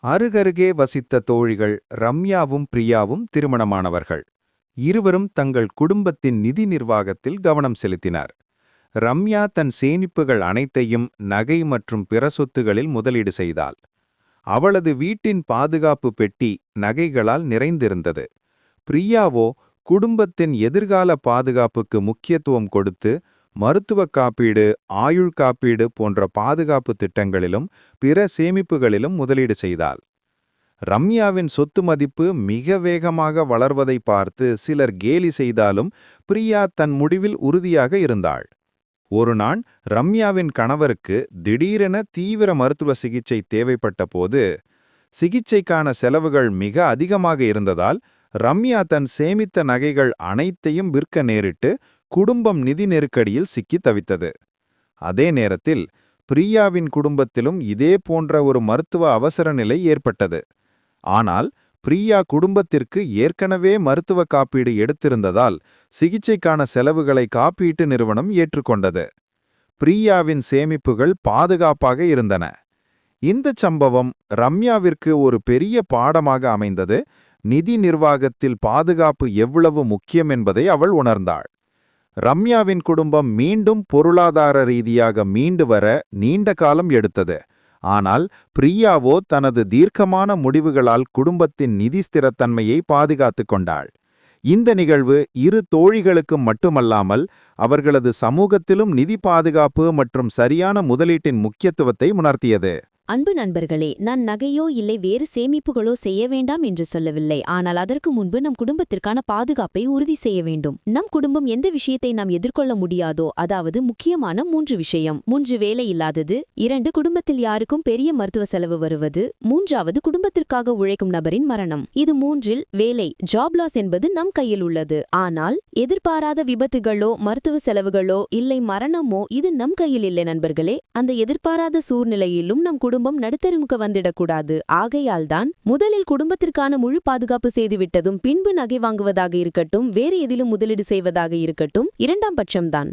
அருகருகே வசித்த தோழிகள் ரம்யாவும் பிரியாவும் திருமணமானவர்கள். இருவரும் தங்கள் குடும்பத்தின் நிதி நிர்வாகத்தில் கவனம் செலுத்தினார். ரம்யா தன் சேமிப்புகள் அனைத்தையும் நகை மற்றும் பிற சொத்துகளில் முதலீடு செய்தாள். அவளது வீட்டின் பாதுகாப்பு பெட்டி நகைகளால் நிறைந்திருந்தது. பிரியாவோ குடும்பத்தின் எதிர்கால பாதுகாப்புக்கு முக்கியத்துவம் கொடுத்து மருத்துவ காப்பீடு, ஆயுள் காப்பீடு போன்ற பாதுகாப்பு திட்டங்களிலும் பிற சேமிப்புகளிலும் முதலீடு செய்தாள். ரம்யாவின் சொத்து மதிப்பு மிக வேகமாக வளர்வதை பார்த்து சிலர் கேலி செய்தாலும் பிரியா தன் முடிவில் உறுதியாக இருந்தாள். ஒருநாள் ரம்யாவின் கணவருக்கு திடீரென தீவிர மருத்துவ சிகிச்சை தேவைப்பட்ட போது சிகிச்சைக்கான செலவுகள் மிக அதிகமாக இருந்ததால் ரம்யா தன் சேமித்த நகைகள் அனைத்தையும் விற்க நேரிட்டு குடும்பம் நிதி நெருக்கடியில் சிக்கி தவித்தது. அதே நேரத்தில் பிரியாவின் குடும்பத்திலும் இதே போன்ற ஒரு மருத்துவ அவசர நிலை ஏற்பட்டது. ஆனால் பிரியா குடும்பத்திற்கு ஏற்கனவே மருத்துவ காப்பீடு எடுத்திருந்ததால் சிகிச்சைக்கான செலவுகளை காப்பீட்டு நிறுவனம் ஏற்றுக்கொண்டது. பிரியாவின் சேமிப்புகள் பாதுகாப்பாக இருந்தன. இந்த சம்பவம் ரம்யாவிற்கு ஒரு பெரிய பாடமாக அமைந்தது. நிதி நிர்வாகத்தில் பாதுகாப்பு எவ்வளவு முக்கியம் என்பதை அவள் உணர்ந்தாள். ரம்யாவின் குடும்பம் மீண்டும் பொருளாதார ரீதியாக மீண்டு வர நீண்ட காலம் எடுத்தது. ஆனால் பிரியாவோ தனது தீர்க்கமான முடிவுகளால் குடும்பத்தின் நிதி ஸ்திரத்தன்மையை பாதுகாத்து கொண்டாள். இந்த நிகழ்வு இரு தோழிகளுக்கும் மட்டுமல்லாமல் அவர்களது சமூகத்திலும் நிதி பாதுகாப்பு மற்றும் சரியான முதலீட்டின் முக்கியத்துவத்தை உணர்த்தியது. அன்பு நண்பர்களே, நான் நகையோ இல்லை வேறு சேமிப்புகளோ செய்ய வேண்டாம் என்று சொல்லவில்லை. ஆனால் அதற்கு முன்பு நம் குடும்பத்திற்கான பாதுகாப்பை உறுதி செய்ய வேண்டும். நம் குடும்பம் எந்த விஷயத்தை நாம் எதிர்கொள்ள முடியாதோ, அதாவது முக்கியமான 3 விஷயம். 1 வேலை இல்லாதது, 2 குடும்பத்தில் யாருக்கும் பெரிய மருத்துவ செலவு வருவது, 3வது குடும்பத்திற்காக உழைக்கும் நபரின் மரணம். இது 3இல் வேலை ஜாப் லாஸ் என்பது நம் கையில் உள்ளது. ஆனால் எதிர்பாராத விபத்துகளோ மருத்துவ செலவுகளோ இல்லை மரணமோ இது நம் கையில் இல்லை நண்பர்களே. அந்த எதிர்பாராத சூழ்நிலையிலும் நம் குடும்பம் நடுத்தருமுக வந்துடக்கூடாது. ஆகையால்தான் முதலில் குடும்பத்திற்கான முழு பாதுகாப்பு செய்துவிட்டதும் பின்பு நகை வாங்குவதாக இருக்கட்டும், வேறு எதிலும் முதலீடு செய்வதாக இருக்கட்டும், 2ஆம் பட்சம்தான்.